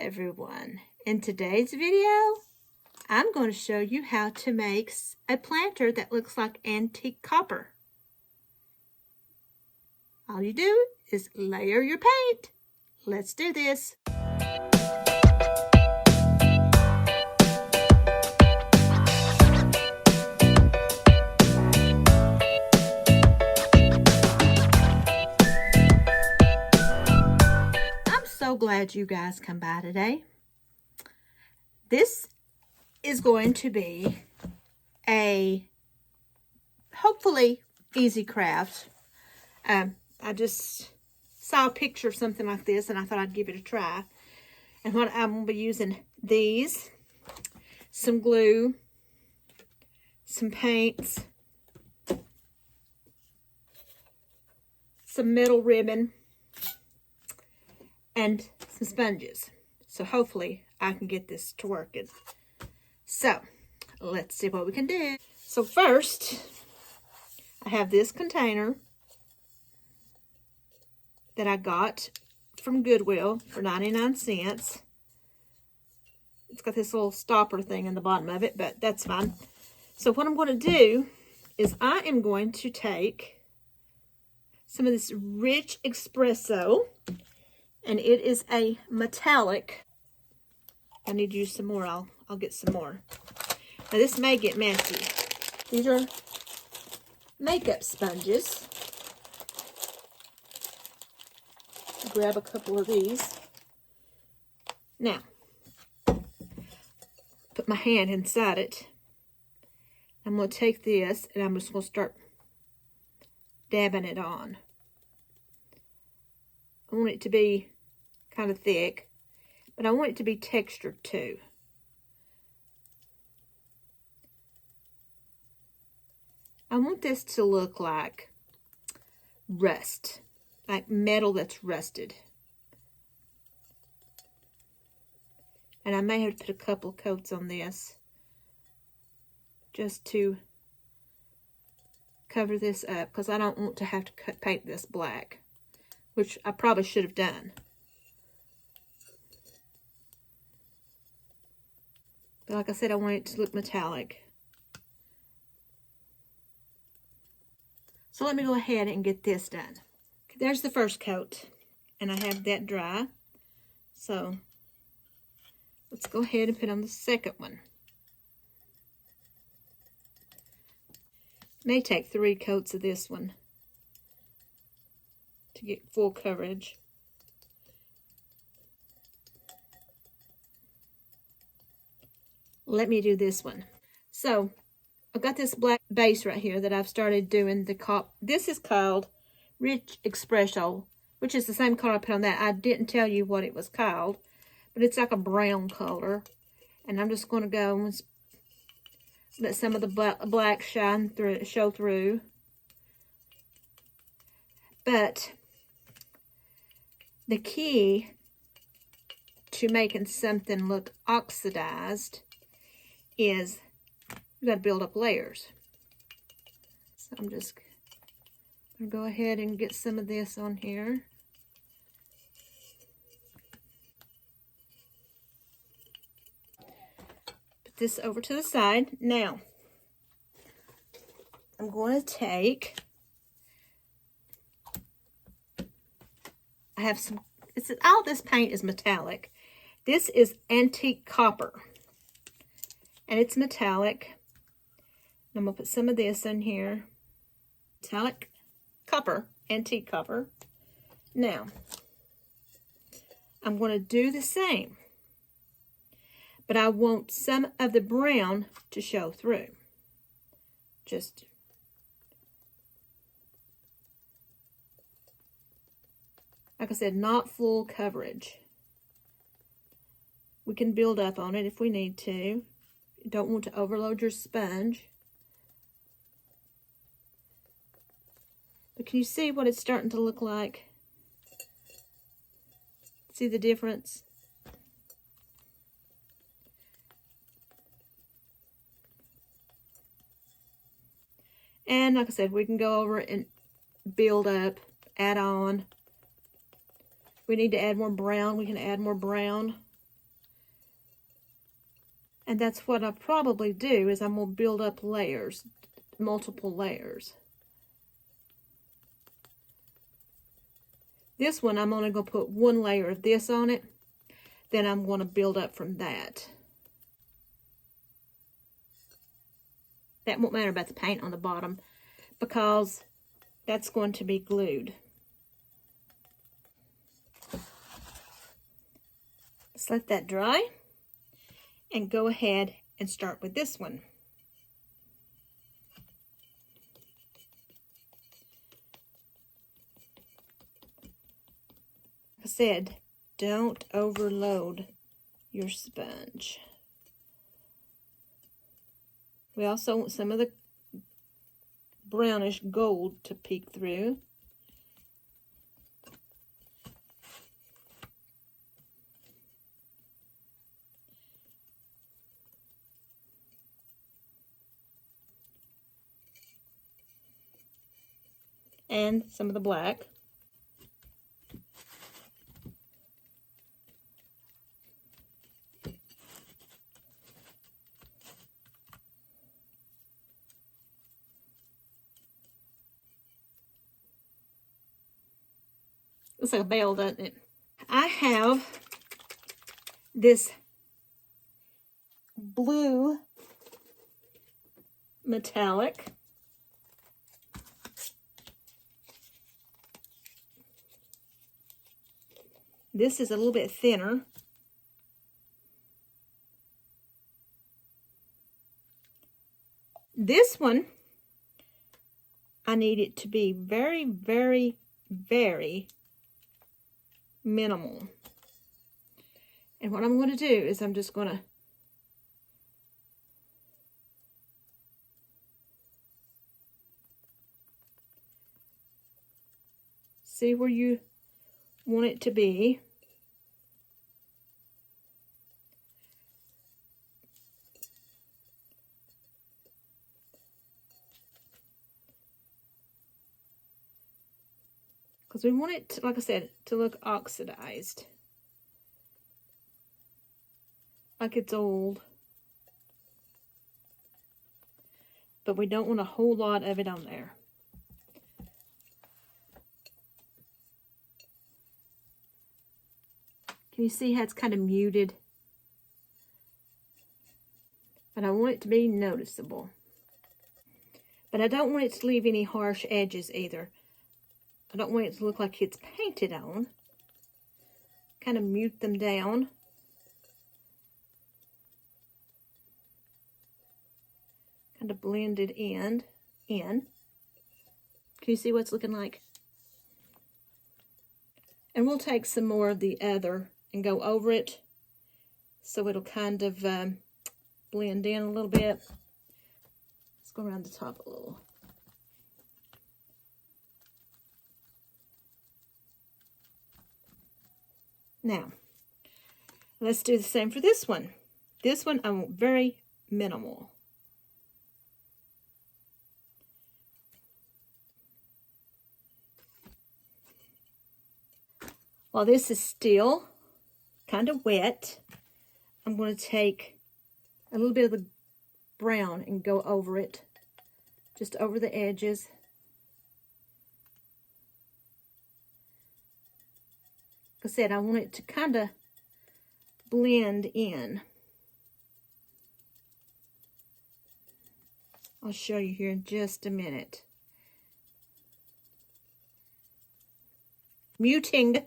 everyone. In today's video, I'm going to show you how to make a planter that looks like antique copper. All you do is layer your paint. Let's do this. So glad you guys come by today. This is going to be a hopefully easy craft. I just saw a picture of something like this and I thought I'd give it a try. And what I'm going to be using these, some glue, some paints, some metal ribbon, and some sponges. So hopefully I can get this to working. So let's see what we can do. So first, I have this container that I got from Goodwill for 99 cents. It's got this little stopper thing in the bottom of it, but that's fine. So what I'm going to do is I am going to take some of this rich espresso, and it is a metallic. I need to use some more. I'll get some more. Now this may get messy. These are makeup sponges. Grab a couple of these. Now, put my hand inside it. I'm going to take this and I'm just going to start dabbing it on. I want it to be kind of thick, but I want it to be textured too. I want this to look like rust, like metal that's rusted. And I may have to put a couple of coats on this just to cover this up, because I don't want to have to paint this black, which I probably should have done. But like I said, I want it to look metallic. So let me go ahead and get this done. Okay, there's the first coat, and I have that dry. So let's go ahead and put on the second one. May take 3 coats of this one to get full coverage. Let me do this one. So I've got this black base right here that I've started doing this is called Rich Espresso, which is the same color I put on that. I didn't tell you what it was called, but it's like a brown color. And I'm just going to go and let some of the black show through. But the key to making something look oxidized is you got to build up layers. So I'm just going to go ahead and get some of this on here. Put this over to the side. Now, I'm going to take, I have some, all this paint is metallic. This is antique copper, and it's metallic. I'm going to put some of this in here. Metallic copper, antique copper. Now, I'm going to do the same, but I want some of the brown to show through. Just like I said, not full coverage. We can build up on it if we need to. You don't want to overload your sponge. But can you see what it's starting to look like? See the difference? And like I said, we can go over and build up, add on. We need to add more brown. We can add more brown. And that's what I'll probably do, is I'm going to build up layers, multiple layers. This one, I'm only going to put one layer of this on it. Then I'm going to build up from that. That won't matter about the paint on the bottom, because that's going to be glued. Let's let that dry and go ahead and start with this one. Like I said, don't overload your sponge. We also want some of the brownish gold to peek through. And some of the black. Looks like a bell, doesn't it? I have this blue metallic. This is a little bit thinner. This one, I need it to be very, very, very minimal. And what I'm going to do is I'm just going to see where you want it to be. Because we want it, like I said, to look oxidized. Like it's old. But we don't want a whole lot of it on there. Can you see how it's kind of muted? But I want it to be noticeable. But I don't want it to leave any harsh edges either. I don't want it to look like it's painted on. Kind of mute them down. Kind of blend it in. Can you see what it's looking like? And we'll take some more of the other and go over it so it'll kind of blend in a little bit. Let's go around the top a little. Now, let's do the same for this one. This one I want very minimal. While this is still kind of wet, I'm going to take a little bit of the brown and go over it, just over the edges. Like I said, I want it to kind of blend in. I'll show you here in just a minute. Muting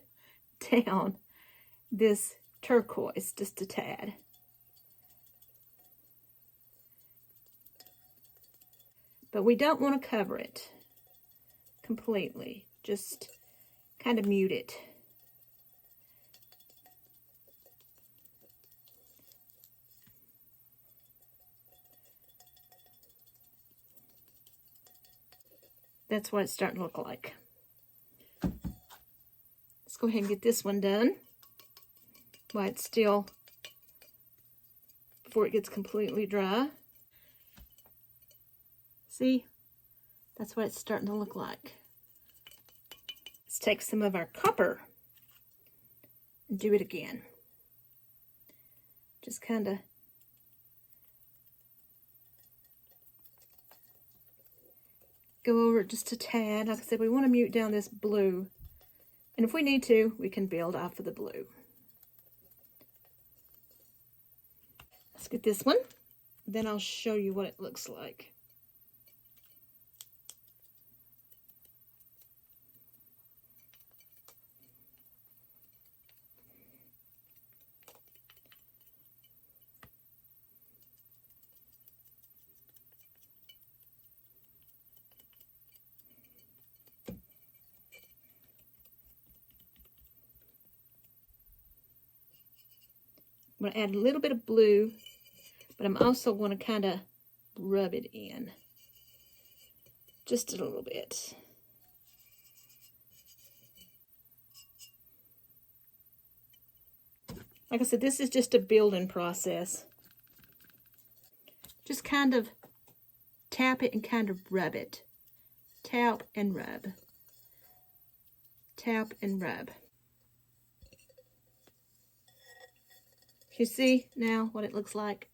down this turquoise just a tad. But we don't want to cover it completely. Just kind of mute it. That's what it's starting to look like. Let's go ahead and get this one done while it's still, before it gets completely dry. See, that's what it's starting to look like. Let's take some of our copper and do it again. Just kind of go over it just a tad. Like I said, we want to mute down this blue. And if we need to, we can build off of the blue. Let's get this one. Then I'll show you what it looks like. I'm going to add a little bit of blue, but I'm also going to kind of rub it in just a little bit. Like I said, this is just a building process. Just kind of tap it and kind of rub it. Tap and rub. Tap and rub. You see now what it looks like?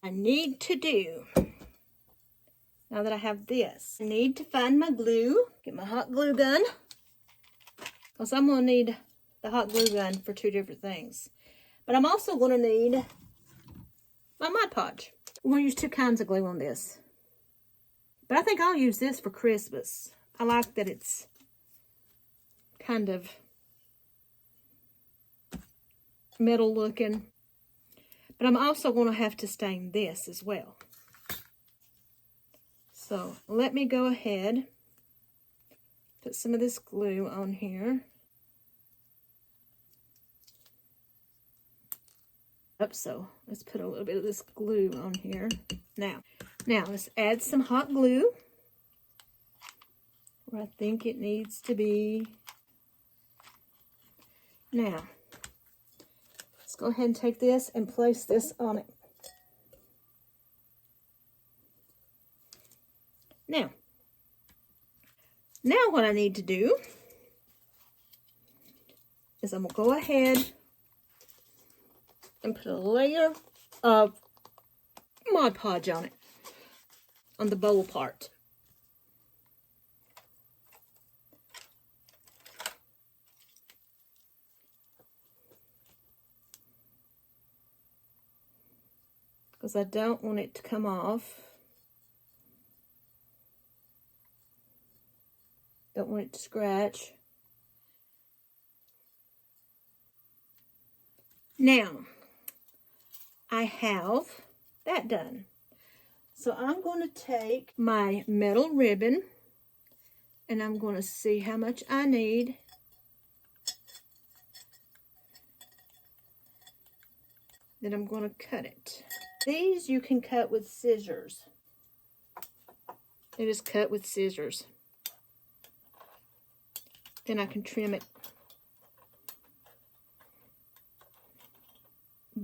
I need to do, now that I have this, I need to find my glue, get my hot glue gun, because I'm going to need the hot glue gun for two different things. But I'm also going to need my Mod Podge. We're going to use two kinds of glue on this. But I think I'll use this for Christmas. I like that it's kind of metal looking. But I'm also going to have to stain this as well. So let me go ahead, put some of this glue on here. So let's put a little bit of this glue on here. Now let's add some hot glue where I think it needs to be. Now, let's go ahead and take this and place this on it. Now what I need to do is I'm going to go ahead and put a layer of Mod Podge on it, on the bowl part. Because I don't want it to come off. Don't want it to scratch. Now, I have that done. So I'm going to take my metal ribbon and I'm going to see how much I need. Then I'm going to cut it. These you can cut with scissors. It is cut with scissors. Then I can trim it.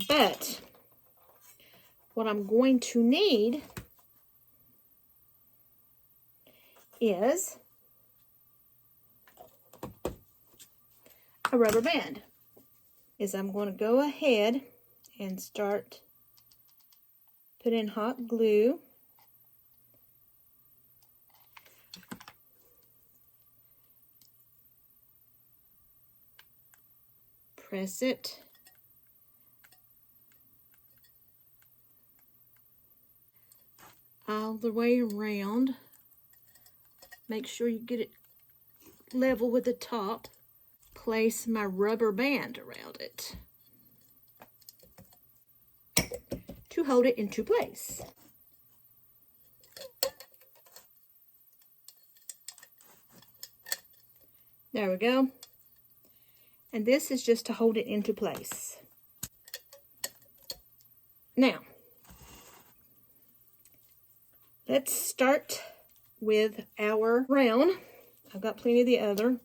But what I'm going to need is a rubber band. I'm going to go ahead and start putting hot glue. Press it. All the way around. Make sure you get it level with the top. Place my rubber band around it to hold it into place. There we go. And this is just to hold it into place. Now, let's start with our brown. I've got plenty of the other.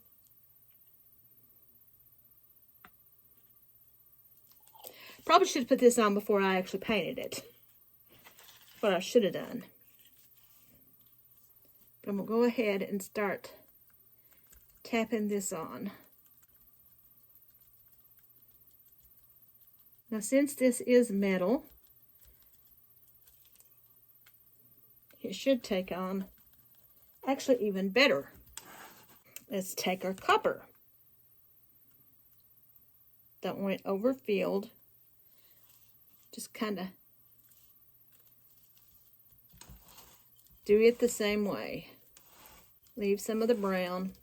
Probably should have put this on before I actually painted it. What I should have done. But I'm going to go ahead and start tapping this on. Now, since this is metal, should take on actually even better. Let's take our copper. Don't want it overfilled. Just kind of do it the same way. Leave some of the brown.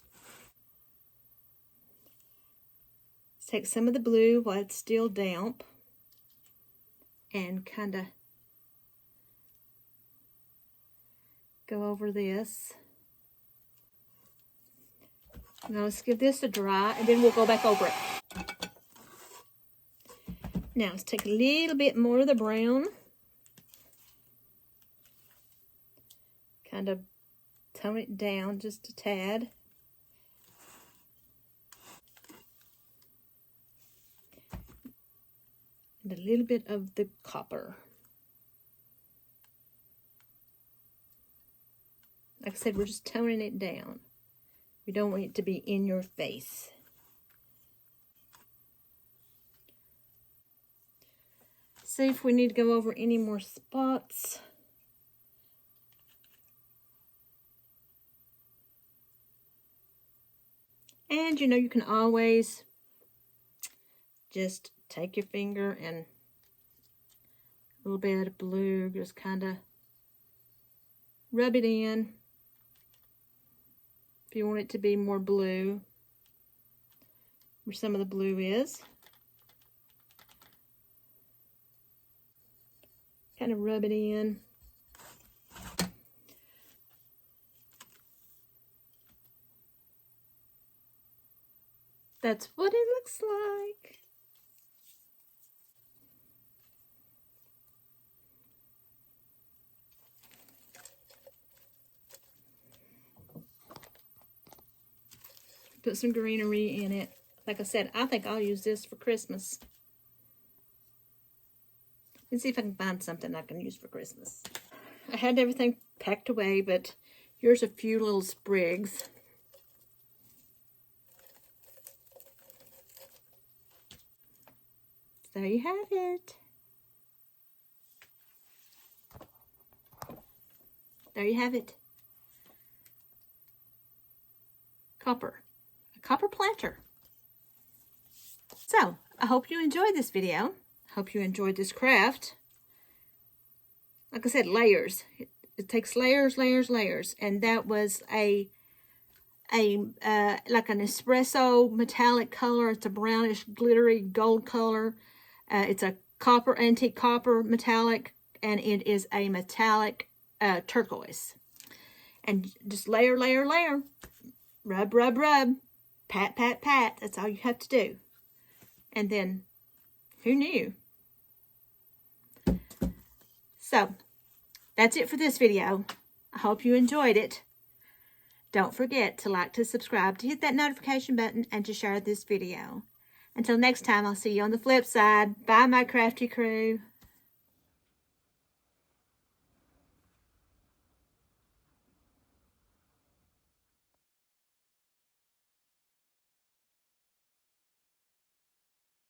Let's take some of the blue while it's still damp and kind of go over this. Now let's give this a dry and then we'll go back over it. Now let's take a little bit more of the brown. Kind of tone it down just a tad. And a little bit of the copper. Like I said, we're just toning it down. We don't want it to be in your face. See if we need to go over any more spots. And you know, you can always just take your finger and a little bit of blue, just kind of rub it in. If you want it to be more blue, where some of the blue is. Kind of rub it in. That's what it looks like. Put some greenery in it. Like I said, I think I'll use this for Christmas. Let's see if I can find something I can use for Christmas. I had everything packed away, but here's a few little sprigs. There you have it. There you have it. Copper. A copper planter. So, I hope you enjoyed this video. Hope you enjoyed this craft. Like I said, layers. It takes layers, layers, layers. And that was like an espresso metallic color. It's a brownish, glittery gold color. It's a copper, antique copper metallic, and it is a metallic turquoise. And just layer, layer, layer. Rub, rub, rub. Pat, pat, pat. That's all you have to do. And then, who knew? So, that's it for this video. I hope you enjoyed it. Don't forget to like, to subscribe, to hit that notification button, and to share this video. Until next time, I'll see you on the flip side. Bye, my crafty crew.